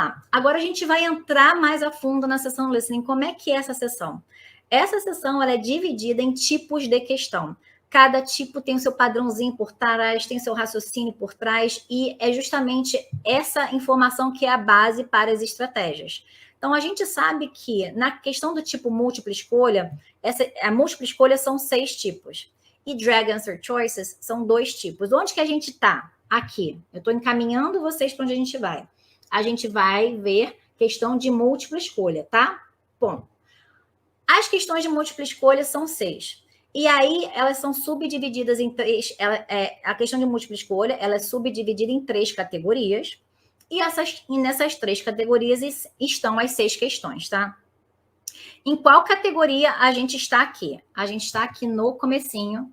lá. Agora a gente vai entrar mais a fundo na sessão listening. Como é que é essa sessão? Essa sessão ela é dividida em tipos de questão. Cada tipo tem o seu padrãozinho por trás, tem seu raciocínio por trás, e é justamente essa informação que é a base para as estratégias. Então, a gente sabe que na questão do tipo múltipla escolha, a múltipla escolha são 6 tipos. E Drag Answer Choices são 2 tipos. Onde que a gente está? Aqui. Eu estou encaminhando vocês para onde a gente vai. A gente vai ver questão de múltipla escolha, tá? Bom, as questões de múltipla escolha são 6. E aí, elas são subdivididas em 3. A questão de múltipla escolha ela é subdividida em 3 categorias. E nessas 3 categorias estão as 6 questões, tá? Em qual categoria a gente está aqui? A gente está aqui no comecinho,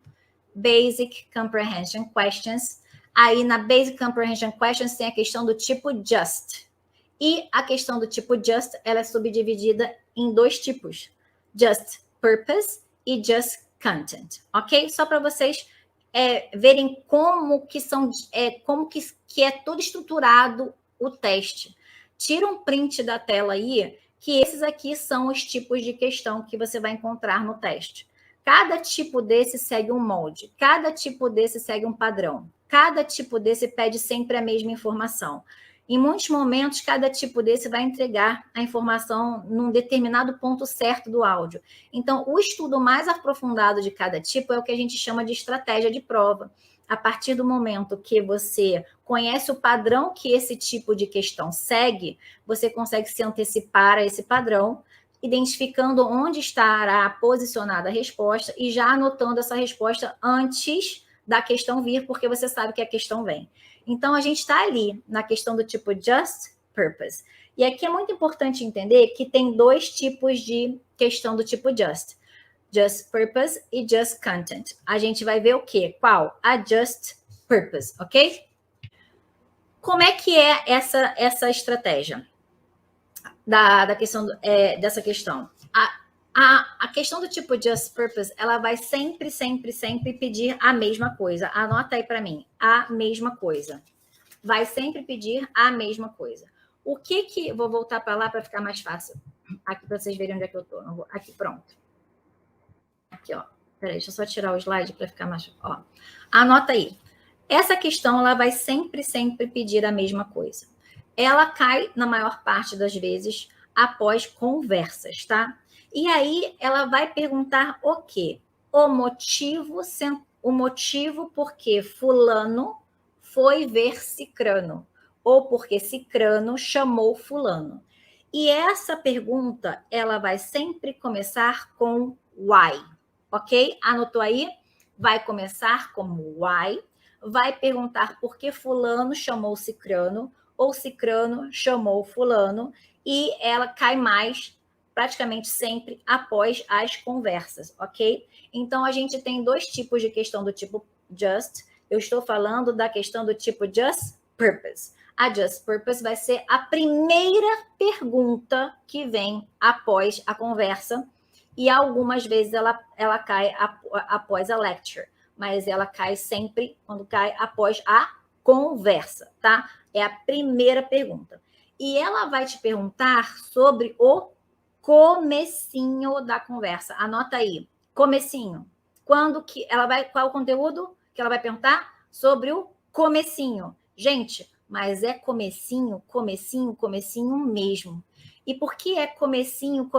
Basic Comprehension Questions. Aí, na Basic Comprehension Questions, tem a questão do tipo Just. E a questão do tipo Just, ela é subdividida em 2 tipos. Just Purpose e Just Content, ok? Só para vocês verem como que é todo estruturado o teste. Tira um print da tela aí, que esses aqui são os tipos de questão que você vai encontrar no teste. Cada tipo desse segue um molde, cada tipo desse segue um padrão, cada tipo desse pede sempre a mesma informação. Em muitos momentos, cada tipo desse vai entregar a informação num determinado ponto certo do áudio. Então, o estudo mais aprofundado de cada tipo é o que a gente chama de estratégia de prova. A partir do momento que você conhece o padrão que esse tipo de questão segue, você consegue se antecipar a esse padrão, identificando onde estará posicionada a resposta e já anotando essa resposta antes da questão vir, porque você sabe que a questão vem. Então, a gente está ali na questão do tipo Just Purpose. E aqui é muito importante entender que tem 2 tipos de questão do tipo Just. Just Purpose e Just Content. A gente vai ver o quê? Qual? A Just Purpose, ok? Como é que é essa estratégia da questão dessa questão? A questão do tipo Just Purpose, ela vai sempre pedir a mesma coisa. Anota aí para mim, a mesma coisa. Vai sempre pedir a mesma coisa. O que vou voltar para lá para ficar mais fácil. Aqui para vocês verem onde é que eu tô. Aqui, pronto. Aqui, ó. Peraí, deixa eu só tirar o slide para ficar mais... Ó. Anota aí. Essa questão, ela vai sempre pedir a mesma coisa. Ela cai, na maior parte das vezes, após conversas, tá? E aí, ela vai perguntar o quê? O motivo por que fulano foi ver Cicrano, ou porque Cicrano chamou fulano. E essa pergunta, ela vai sempre começar com why, ok? Anotou aí? Vai começar como why, vai perguntar por que fulano chamou Cicrano, ou Cicrano chamou fulano, e ela cai mais praticamente sempre após as conversas, ok? Então, a gente tem 2 tipos de questão do tipo just. Eu estou falando da questão do tipo Just Purpose. A Just Purpose vai ser a primeira pergunta que vem após a conversa, e algumas vezes ela cai após a lecture, mas ela cai sempre quando cai após a conversa, tá? É a primeira pergunta. E ela vai te perguntar sobre o comecinho da conversa. Anota aí, comecinho. Qual é o conteúdo que ela vai perguntar? Sobre o comecinho. Gente, mas é comecinho mesmo. E por que é comecinho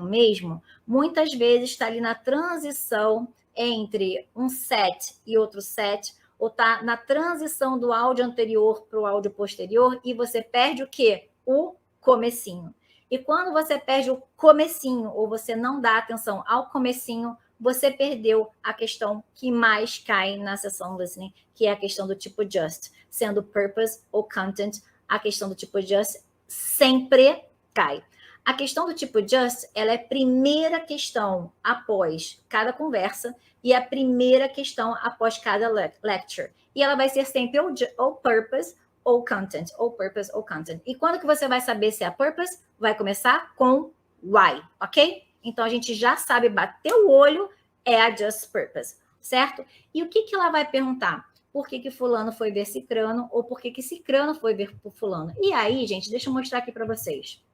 mesmo? Muitas vezes está ali na transição entre um set e outro set, ou está na transição do áudio anterior para o áudio posterior, e você perde o quê? O comecinho. E quando você perde o comecinho, ou você não dá atenção ao comecinho, você perdeu a questão que mais cai na sessão listening, que é a questão do tipo just. Sendo purpose ou content, a questão do tipo just sempre cai. A questão do tipo just, ela é a primeira questão após cada conversa e a primeira questão após cada lecture. E ela vai ser sempre ou purpose ou content, ou purpose ou content. E quando que você vai saber se é a purpose? Vai começar com why, ok? Então, a gente já sabe, bater o olho, é a just purpose, certo? E o que ela vai perguntar? por que fulano foi ver cicrano, ou por que cicrano foi ver fulano. E aí, gente, deixa eu mostrar aqui para vocês.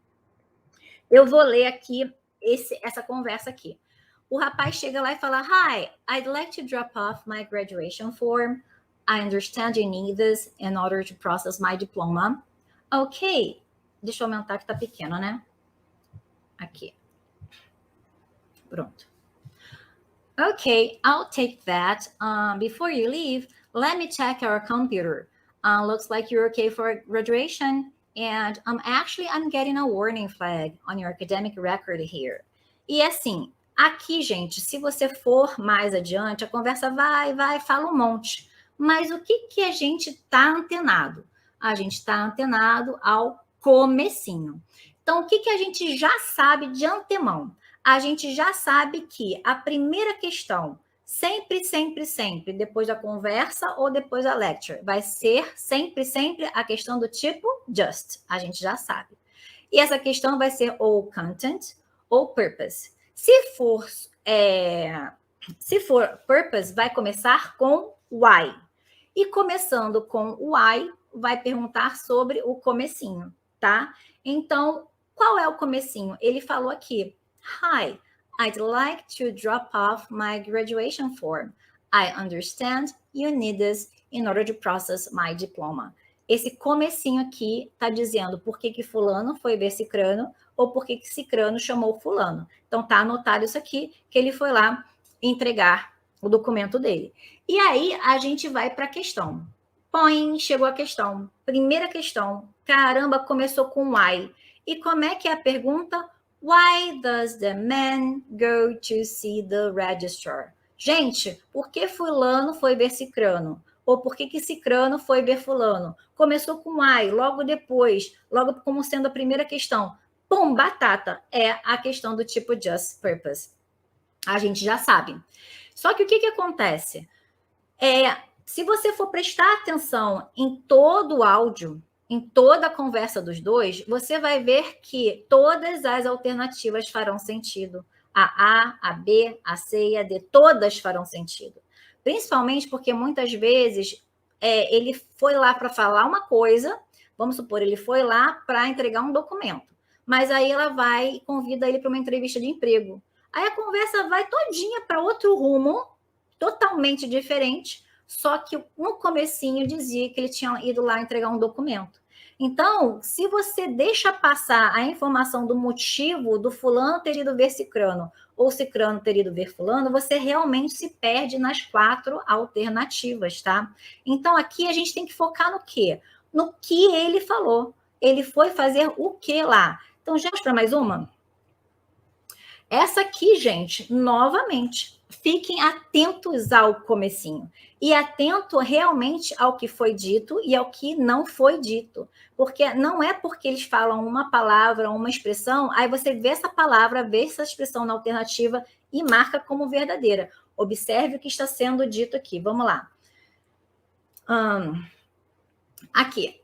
Eu vou ler aqui essa conversa aqui. O rapaz chega lá e fala, Hi, I'd like to drop off my graduation form. I understand you need this in order to process my diploma. Ok. Deixa eu aumentar que tá pequeno, né? Aqui. Pronto. Okay, I'll take that. Before you leave, let me check our computer. Looks like you're okay for graduation. And I'm getting a warning flag on your academic record here. E assim, aqui, gente, se você for mais adiante, a conversa vai, fala um monte. Mas o que a gente está antenado? A gente está antenado ao comecinho. Então, o que a gente já sabe de antemão? A gente já sabe que a primeira questão, sempre, depois da conversa ou depois da lecture, vai ser sempre a questão do tipo just. A gente já sabe. E essa questão vai ser ou content ou purpose. Se for purpose, vai começar com why. E começando com why, vai perguntar sobre o comecinho, tá? Então, qual é o comecinho? Ele falou aqui, Hi, I'd like to drop off my graduation form. I understand you need this in order to process my diploma. Esse comecinho aqui está dizendo por que fulano foi ver cicrano ou por que cicrano chamou fulano. Então, tá anotado isso aqui, que ele foi lá entregar o documento dele. E aí, a gente vai para a questão. Põe, chegou a questão. Primeira questão. Caramba, começou com why. E como é que é a pergunta? Why does the man go to see the registrar? Gente, por que fulano foi ver cicrano? Ou por que cicrano foi ver fulano? Começou com why, logo depois, logo como sendo a primeira questão. Pum, batata, é a questão do tipo just purpose. A gente já sabe. Só que o que acontece? Se você for prestar atenção em todo o áudio, em toda a conversa dos dois, você vai ver que todas as alternativas farão sentido. A B, a C e a D, todas farão sentido. Principalmente porque muitas vezes ele foi lá para falar uma coisa, vamos supor, ele foi lá para entregar um documento, mas aí ela vai e convida ele para uma entrevista de emprego. Aí a conversa vai todinha para outro rumo, totalmente diferente, só que no comecinho dizia que ele tinha ido lá entregar um documento. Então, se você deixa passar a informação do motivo do fulano ter ido ver cicrano ou cicrano ter ido ver fulano, você realmente se perde nas 4 alternativas, tá? Então, aqui a gente tem que focar no quê? No que ele falou. Ele foi fazer o que lá? Então, já para mais uma? Essa aqui, gente, novamente, fiquem atentos ao comecinho e atento realmente ao que foi dito e ao que não foi dito, porque não é porque eles falam uma palavra, uma expressão, aí você vê essa palavra, vê essa expressão na alternativa e marca como verdadeira. Observe o que está sendo dito aqui. Vamos lá. Aqui,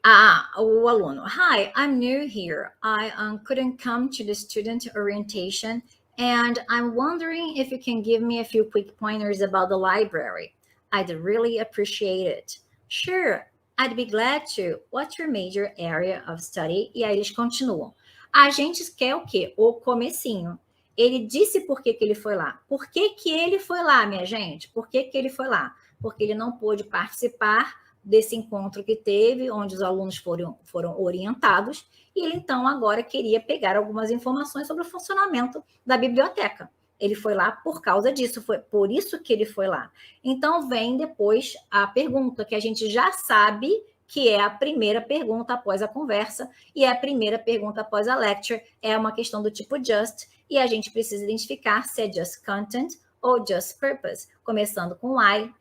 o aluno. Hi, I'm new here. I couldn't come to the student orientation. And I'm wondering if you can give me a few quick pointers about the library. I'd really appreciate it. Sure, I'd be glad to. What's your major area of study? E aí eles continuam. A gente quer o quê? O comecinho. Ele disse por que ele foi lá. Por que ele foi lá, minha gente? Por que ele foi lá? Porque ele não pôde participar desse encontro que teve, onde os alunos foram orientados, e ele, então, agora queria pegar algumas informações sobre o funcionamento da biblioteca. Ele foi lá por causa disso, foi por isso que ele foi lá. Então, vem depois a pergunta, que a gente já sabe que é a primeira pergunta após a conversa, e é a primeira pergunta após a lecture, é uma questão do tipo just, e a gente precisa identificar se é just content ou just purpose. Começando com why,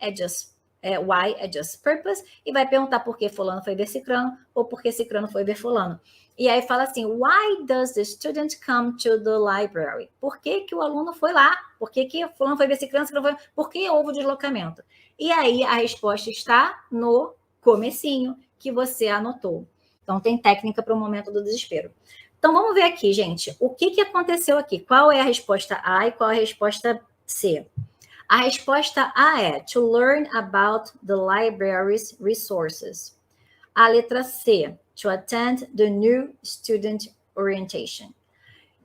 why é just purpose, e vai perguntar por que fulano foi ver cicrano, ou por que cicrano foi ver fulano. E aí fala assim, why does the student come to the library? Por que o aluno foi lá? Por que fulano foi ver cicrano, por que houve o deslocamento? E aí a resposta está no comecinho, que você anotou. Então tem técnica para o momento do desespero. Então vamos ver aqui, gente, o que aconteceu aqui? Qual é a resposta A e qual é a resposta C? A resposta A é to learn about the library's resources. A letra C, to attend the new student orientation.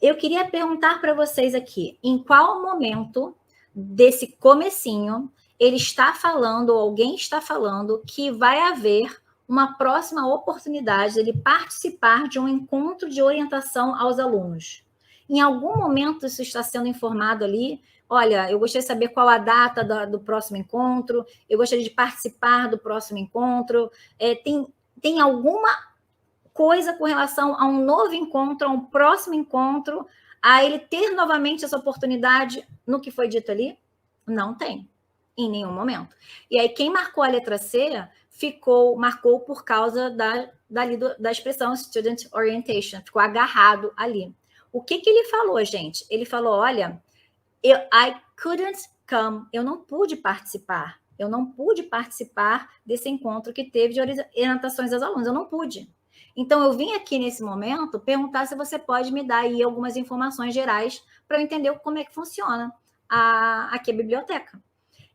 Eu queria perguntar para vocês aqui, em qual momento desse comecinho ele está falando, ou alguém está falando, que vai haver uma próxima oportunidade de ele participar de um encontro de orientação aos alunos. Em algum momento isso está sendo informado ali, olha, eu gostaria de saber qual a data do próximo encontro, eu gostaria de participar do próximo encontro, tem alguma coisa com relação a um novo encontro, a um próximo encontro, a ele ter novamente essa oportunidade no que foi dito ali? Não tem, em nenhum momento. E aí, quem marcou a letra C marcou por causa da expressão student orientation, ficou agarrado ali. O que ele falou, gente? Ele falou, olha, I couldn't come, eu não pude participar. Eu não pude participar desse encontro que teve de orientações aos alunos, eu não pude. Então, eu vim aqui nesse momento perguntar se você pode me dar aí algumas informações gerais para eu entender como é que funciona aqui a biblioteca.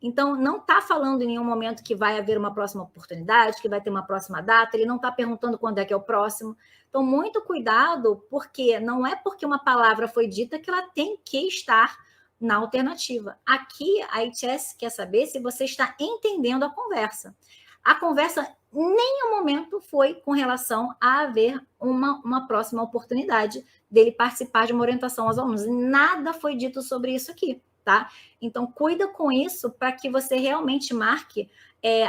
Então, não está falando em nenhum momento que vai haver uma próxima oportunidade, que vai ter uma próxima data, ele não está perguntando quando é que é o próximo. Então, muito cuidado, porque não é porque uma palavra foi dita que ela tem que estar na alternativa. Aqui, a ITS quer saber se você está entendendo a conversa. A conversa, em nenhum momento, foi com relação a haver uma próxima oportunidade dele participar de uma orientação aos alunos. Nada foi dito sobre isso aqui, tá? Então, cuida com isso para que você realmente marque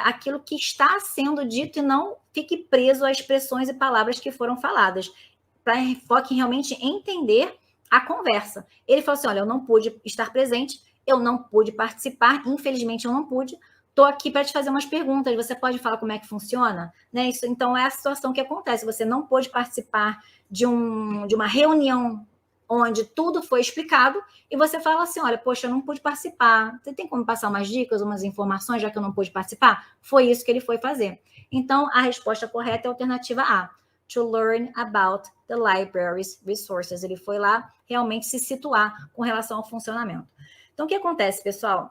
aquilo que está sendo dito e não fique preso a expressões e palavras que foram faladas. Para foque realmente em entender a conversa. Ele falou assim, olha, eu não pude estar presente, eu não pude participar, infelizmente eu não pude, estou aqui para te fazer umas perguntas, você pode falar como é que funciona? Né? Isso, então, é a situação que acontece, você não pôde participar de uma reunião onde tudo foi explicado, e você fala assim, olha, poxa, eu não pude participar, você tem como passar umas dicas, umas informações, já que eu não pude participar? Foi isso que ele foi fazer. Então, a resposta correta é a alternativa A, to learn about the library's resources. Ele foi lá realmente se situar com relação ao funcionamento. Então, o que acontece, pessoal?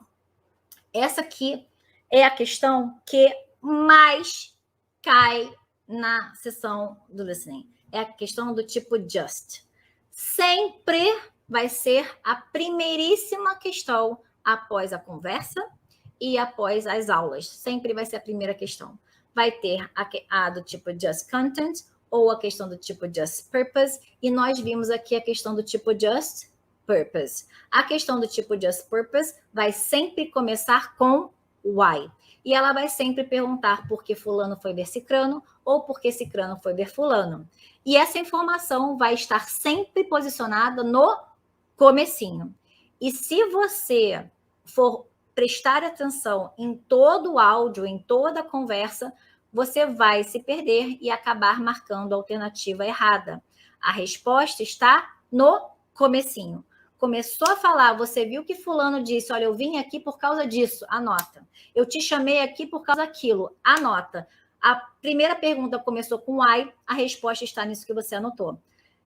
Essa aqui é a questão que mais cai na sessão do listening. É a questão do tipo just. Sempre vai ser a primeiríssima questão após a conversa e após as aulas. Sempre vai ser a primeira questão. Vai ter a do tipo just content ou a questão do tipo just purpose. E nós vimos aqui a questão do tipo just purpose. A questão do tipo just purpose vai sempre começar com why. E ela vai sempre perguntar por que fulano foi ver cicrano ou por que cicrano foi ver fulano. E essa informação vai estar sempre posicionada no comecinho. E se você for prestar atenção em todo o áudio, em toda a conversa, você vai se perder e acabar marcando a alternativa errada. A resposta está no comecinho. Começou a falar, você viu que fulano disse, olha, eu vim aqui por causa disso, anota. Eu te chamei aqui por causa daquilo, anota. A primeira pergunta começou com why, a resposta está nisso que você anotou.